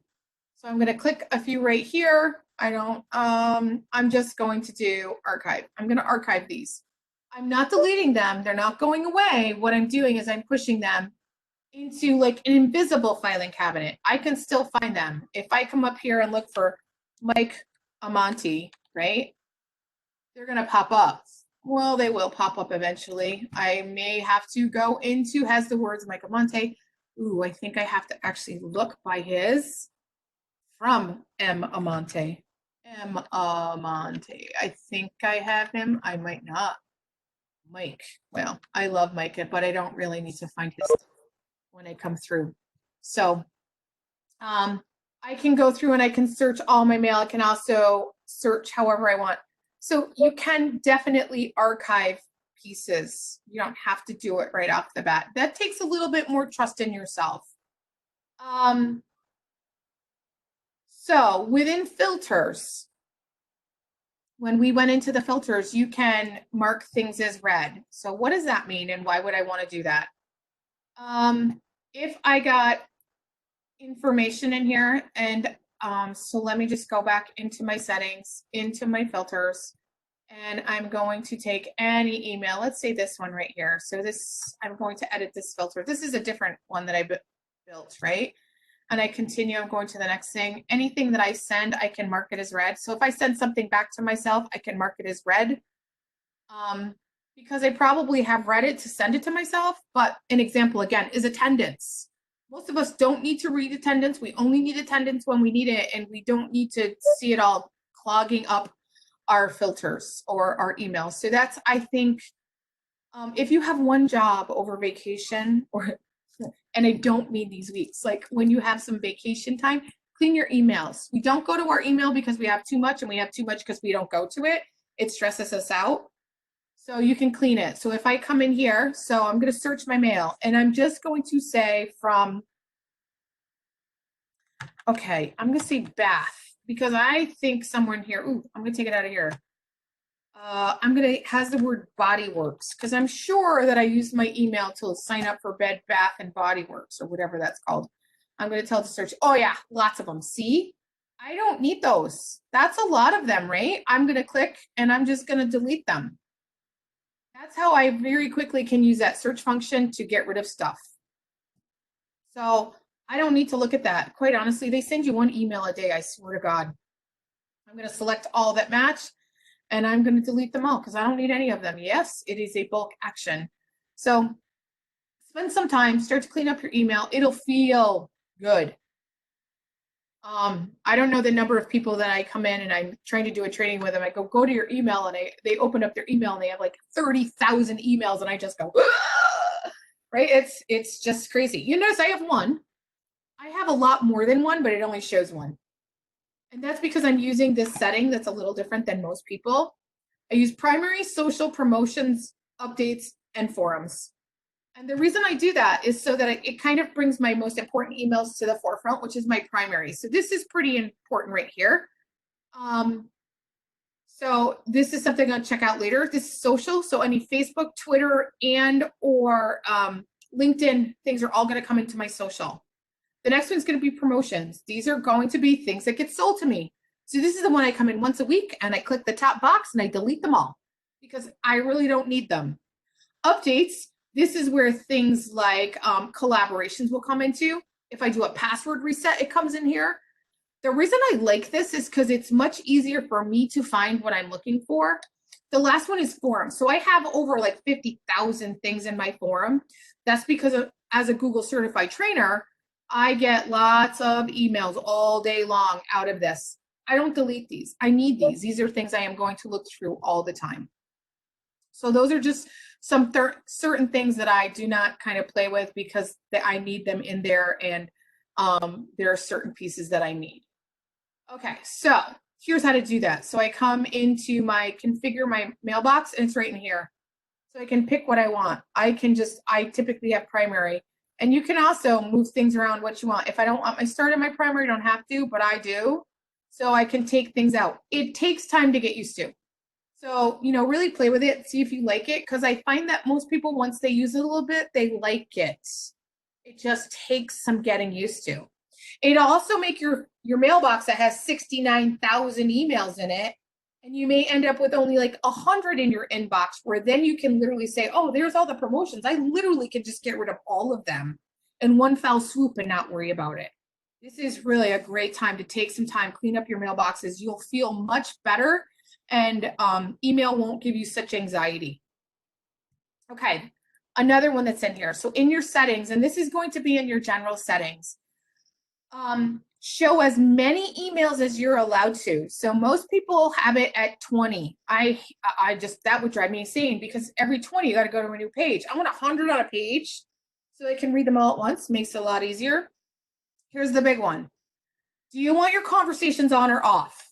So I'm going to click a few right here. I'm just going to do archive. I'm going to archive these. I'm not deleting them. They're not going away. What I'm doing is I'm pushing them into like an invisible filing cabinet. I can still find them. If I come up here and look for Mike Amante, right? They're going to pop up. Well, they will pop up eventually. I may have to go into has the words Mike Amante. Ooh, I think I have to actually look by his from M Amante. M Amante. I think I have him. I might not. Mike. Well, I love Mike, but I don't really need to find his stuff when I come through. So I can go through and I can search all my mail. I can also search however I want. So you can definitely archive pieces. You don't have to do it right off the bat. That takes a little bit more trust in yourself. So within filters, when we went into the filters, you can mark things as red. So what does that mean and why would I want to do that? If I got information in here and so let me just go back into my settings, into my filters, and I'm going to take any email. Let's say this one right here. So this, I'm going to edit this filter. This is a different one that I built, right? And I continue, I'm going to the next thing. Anything that I send, I can mark it as red. So if I send something back to myself, I can mark it as red. Because I probably have read it to send it to myself. But an example again is attendance. Most of us don't need to read attendance. We only need attendance when we need it, and we don't need to see it all clogging up our filters or our emails. So that's, I think, if you have one job over vacation, or and I don't mean these weeks, like when you have some vacation time, clean your emails. We don't go to our email because we have too much, and we have too much because we don't go to it. It stresses us out. So you can clean it. So if I come in here, so I'm going to search my mail, and I'm just going to say from, okay, I'm going to say bath, because I think somewhere in here, ooh, I'm going to take it out of here. I'm going to, has the word Body Works, because I'm sure that I used my email to sign up for Bed, Bath, and Body Works, or whatever that's called. I'm going to tell it to search. Oh yeah, lots of them. See? I don't need those. That's a lot of them, right? I'm going to click and I'm just going to delete them. That's how I very quickly can use that search function to get rid of stuff. So I don't need to look at that. Quite honestly, they send you one email a day, I swear to God. I'm going to select all that match and I'm going to delete them all because I don't need any of them. Yes, it is a bulk action. So spend some time, start to clean up your email. It'll feel good. I don't know the number of people that I come in and I'm trying to do a training with them. I go to your email and they open up their email and they have like 30,000 emails and I just go, ah! Right? It's just crazy. You notice I have one. I have a lot more than one, but it only shows one. And that's because I'm using this setting that's a little different than most people. I use primary, social, promotions, updates, and forums. And the reason I do that is so that it kind of brings my most important emails to the forefront, which is my primary. So this is pretty important right here. So this is something I'll check out later. This is social. So any Facebook, Twitter, and or LinkedIn things are all going to come into my social. The next one's going to be promotions. These are going to be things that get sold to me. So this is the one I come in once a week and I click the top box and I delete them all because I really don't need them. Updates. This is where things like collaborations will come into. If I do a password reset, it comes in here. The reason I like this is because it's much easier for me to find what I'm looking for. The last one is forums. So I have over like 50,000 things in my forum. That's because as a Google certified trainer, I get lots of emails all day long out of this. I don't delete these. I need these. These are things I am going to look through all the time. So those are just some certain things that I do not kind of play with because I need them in there and there are certain pieces that I need. Okay, so here's how to do that. So I come into my configure my mailbox and it's right in here. So I can pick what I want. I typically have primary. And you can also move things around what you want. If I don't want my start in my primary, I don't have to, but I do. So I can take things out. It takes time to get used to. So, really play with it, see if you like it, because I find that most people, once they use it a little bit, they like it. It just takes some getting used to. It'll also make your mailbox that has 69,000 emails in it, and you may end up with only like 100 in your inbox, where then you can literally say, oh, there's all the promotions. I literally can just get rid of all of them in one fell swoop and not worry about it. This is really a great time to take some time, clean up your mailboxes. You'll feel much better and email won't give you such anxiety. Okay, another one that's in here. So in your settings, and this is going to be in your general settings, show as many emails as you're allowed to. So most people have it at 20. That would drive me insane because every 20 you got to go to a new page. I want 100 on a page so I can read them all at once. Makes it a lot easier. Here's the big one. Do you want your conversations on or off?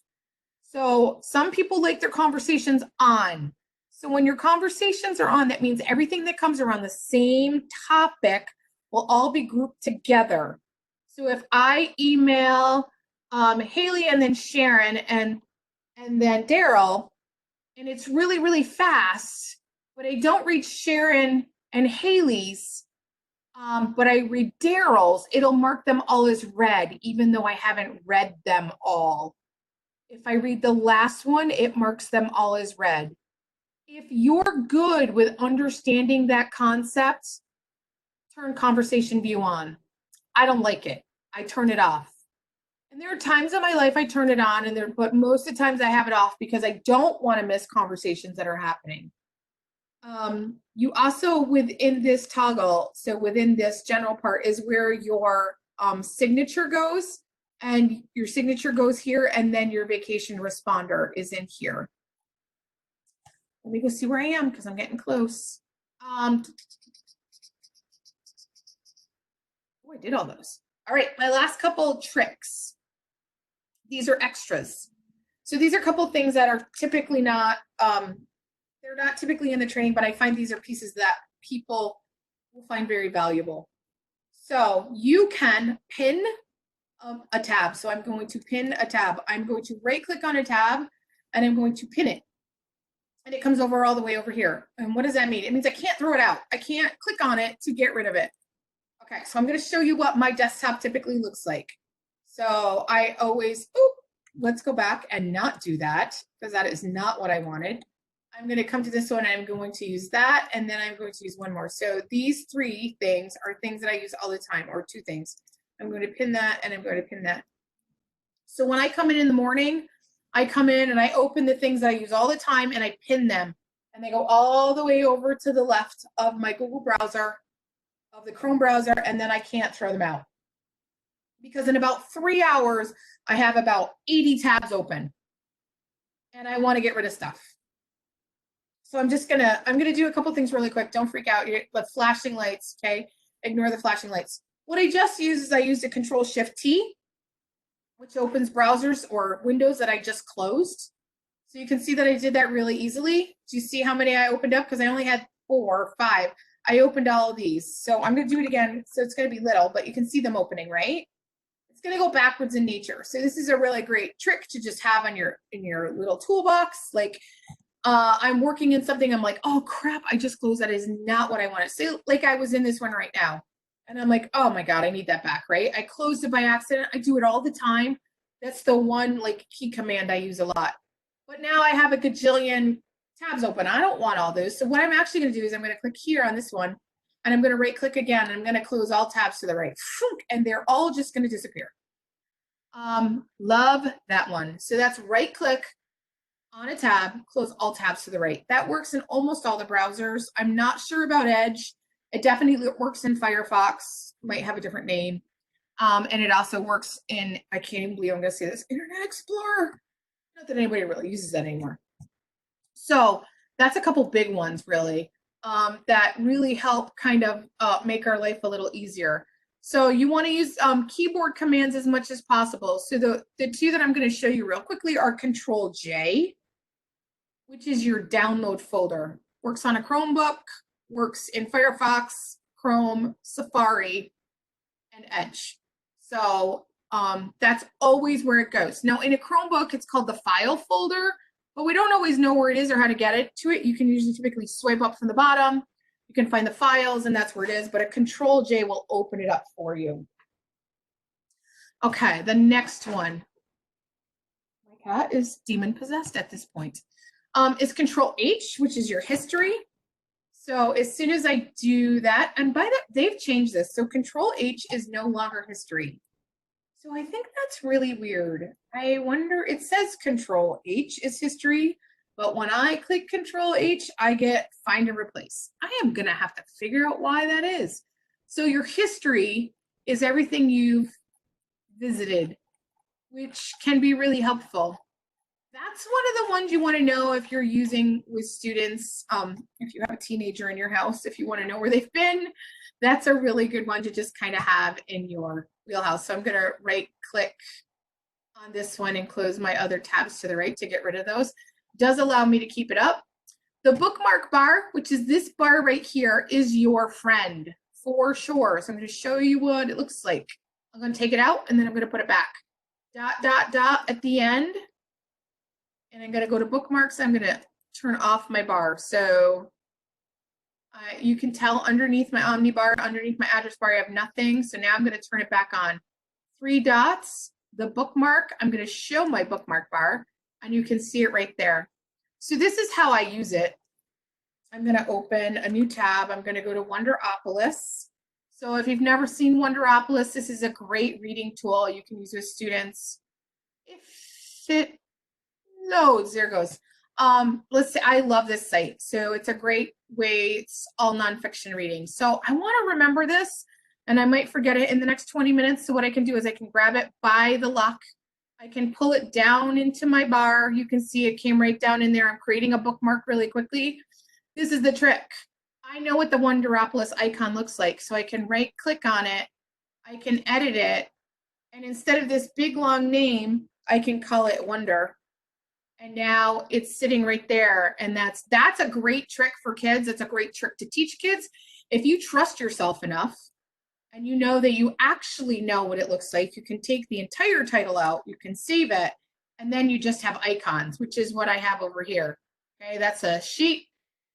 So some people like their conversations on. So when your conversations are on, that means everything that comes around the same topic will all be grouped together. So if I email Haley and then Sharon and then Daryl, and it's really, really fast, but I don't read Sharon and Haley's, but I read Daryl's, it'll mark them all as read, even though I haven't read them all. If I read the last one, it marks them all as read. If you're good with understanding that concept, turn conversation view on. I don't like it. I turn it off. And there are times in my life I turn it on, but most of the times I have it off because I don't want to miss conversations that are happening. You also, within this toggle, so within this general part is where your signature goes. And your signature goes here, and then your vacation responder is in here. Let me go see where I am because I'm getting close. Oh, I did all those. All right, my last couple tricks. These are extras. So these are a couple things that are typically not, they're not typically in the training, but I find these are pieces that people will find very valuable. So you can pin a tab. So I'm going to pin a tab. I'm going to right click on a tab and I'm going to pin it. And it comes over all the way over here. And what does that mean? It means I can't throw it out. I can't click on it to get rid of it. Okay, so I'm going to show you what my desktop typically looks like. So I always, let's go back and not do that because that is not what I wanted. I'm going to come to this one and I'm going to use that. And then I'm going to use one more. So these three things are things that I use all the time, or two things. I'm going to pin that and I'm going to pin that. So when I come in the morning, I come in and I open the things that I use all the time and I pin them. And they go all the way over to the left of my Google browser, of the Chrome browser, and then I can't throw them out. Because in about 3 hours, I have about 80 tabs open. And I want to get rid of stuff. So I'm gonna do a couple things really quick. Don't freak out. The flashing lights, okay? Ignore the flashing lights. What I just used is I used a Control-Shift-T, which opens browsers or windows that I just closed. So you can see that I did that really easily. Do you see how many I opened up? Because I only had 4 or 5. I opened all of these. So I'm going to do it again. So it's going to be little, but you can see them opening, right? It's going to go backwards in nature. So this is a really great trick to just have on in your little toolbox. Like I'm working in something. I'm like, oh crap, I just closed. That is not what I wanted. So like I was in this one right now. And I'm like, oh my God, I need that back, right? I closed it by accident. I do it all the time. That's the one like key command I use a lot. But now I have a gajillion tabs open. I don't want all those. So what I'm actually going to do is I'm going to click here on this one and I'm going to right click again. And I'm going to close all tabs to the right. And they're all just going to disappear. Love that one. So that's right click on a tab, close all tabs to the right. That works in almost all the browsers. I'm not sure about Edge. It definitely works in Firefox, might have a different name. And it also works in, I can't even believe I'm going to say this, Internet Explorer. Not that anybody really uses that anymore. So that's a couple big ones, really, that really help kind of make our life a little easier. So you want to use keyboard commands as much as possible. So the two that I'm going to show you real quickly are Control J, which is your download folder. Works on a Chromebook, works in Firefox, Chrome, Safari, and Edge. So that's always where it goes. Now in a Chromebook, it's called the file folder, but we don't always know where it is or how to get it to it. You can usually typically swipe up from the bottom. You can find the files and that's where it is, but a Control J will open it up for you. Okay, the next one. My cat is demon possessed at this point. Is Control H, which is your history. So as soon as I do that, and by that, they've changed this. So Control H is no longer history. So I think that's really weird. I wonder, it says Control H is history, but when I click Control H, I get find and replace. I am gonna have to figure out why that is. So your history is everything you've visited, which can be really helpful. That's one of the ones you want to know if you're using with students. If you have a teenager in your house, if you want to know where they've been, that's a really good one to just kind of have in your wheelhouse. So I'm going to right click on this one and close my other tabs to the right to get rid of those. Does allow me to keep it up. The bookmark bar, which is this bar right here, is your friend for sure. So I'm going to show you what it looks like. I'm going to take it out and then I'm going to put it back. Dot, dot, dot at the end. And I'm going to go to bookmarks. I'm going to turn off my bar. So you can tell underneath my Omni bar, underneath my address bar, I have nothing. So now I'm going to turn it back on. 3 dots, the bookmark. I'm going to show my bookmark bar and you can see it right there. So this is how I use it. I'm going to open a new tab. I'm going to go to Wonderopolis. So if you've never seen Wonderopolis, this is a great reading tool you can use with students. If it loads, there it goes. Let's say I love this site. So it's a great way, it's all nonfiction reading. So I want to remember this and I might forget it in the next 20 minutes. So what I can do is I can grab it by the lock. I can pull it down into my bar. You can see it came right down in there. I'm creating a bookmark really quickly. This is the trick. I know what the Wonderopolis icon looks like. So I can right click on it. I can edit it. And instead of this big long name, I can call it Wonder. And now it's sitting right there. And that's a great trick for kids. It's a great trick to teach kids. If you trust yourself enough and you know that you actually know what it looks like, you can take the entire title out, you can save it, and then you just have icons, which is what I have over here. Okay, that's a sheet.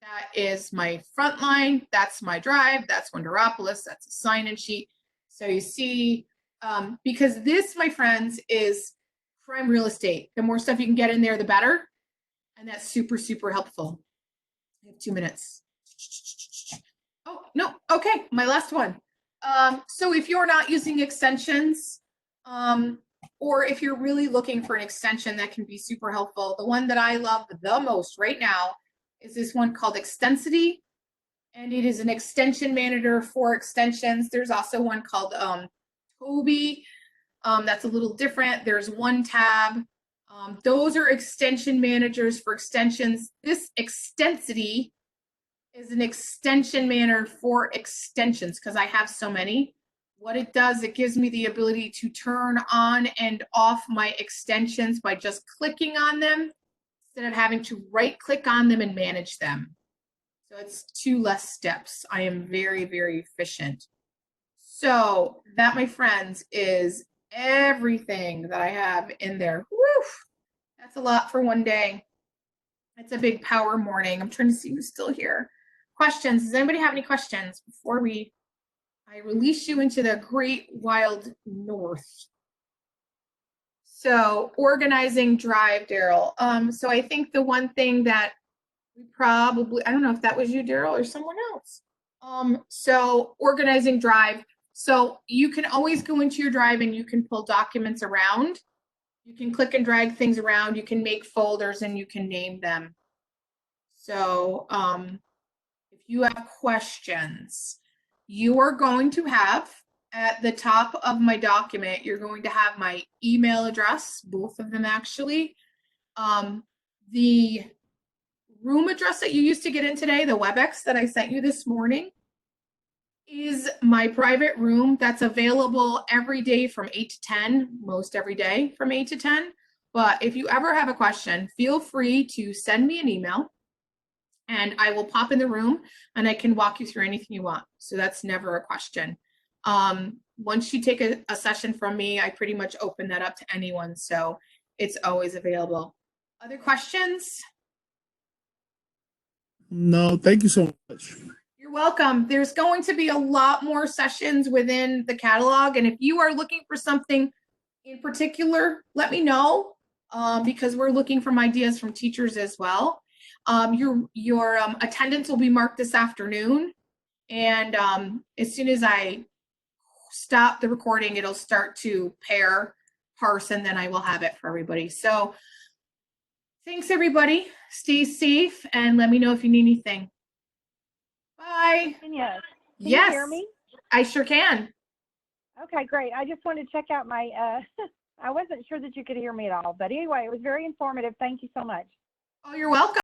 That is my front line. That's my drive. That's Wonderopolis. That's a sign-in sheet. So you see Because this, my friends, is prime real estate. The more stuff you can get in there, the better. And that's super, super helpful. I have 2 minutes. Oh, no. Okay, my last one. So if you're not using extensions, or if you're really looking for an extension that can be super helpful, the one that I love the most right now is this one called Extensity. And it is an extension manager for extensions. There's also one called Toby. That's a little different. There's one tab. Those are extension managers for extensions. This Extensity is an extension manager for extensions because I have so many. What it does, it gives me the ability to turn on and off my extensions by just clicking on them instead of having to right click on them and manage them. So it's 2 less steps. I am very, very efficient. So that, my friends, is everything that I have in there. Woo! That's a lot for one day. It's a big power morning. I'm trying to see who's still here. Questions? Does anybody have any questions before I release you into the great wild north? So organizing drive, Daryl. So I think the one thing that we probably, I don't know if that was you, Daryl, or someone else. So organizing drive. So you can always go into your drive and you can pull documents around. You can click and drag things around. You can make folders and you can name them. So if you have questions, you are going to have at the top of my document, you're going to have my email address, both of them actually. The room address that you used to get in today, the WebEx that I sent you this morning, is my private room that's available every day from 8 to 10, most every day from 8 to 10. But if you ever have a question, feel free to send me an email and I will pop in the room and I can walk you through anything you want. So that's never a question. Once you take a session from me, I pretty much open that up to anyone. So it's always available. Other questions? No, thank you so much. You're welcome. There's going to be a lot more sessions within the catalog. And if you are looking for something in particular, let me know because we're looking for ideas from teachers as well. Your attendance will be marked this afternoon. And as soon as I stop the recording, it'll start to parse, and then I will have it for everybody. So thanks, everybody. Stay safe and let me know if you need anything. Bye. Yes. Can Yes. you hear me? I sure can. Okay, great. I just wanted to check out my, I wasn't sure that you could hear me at all, but anyway, it was very informative. Thank you so much. Oh, you're welcome.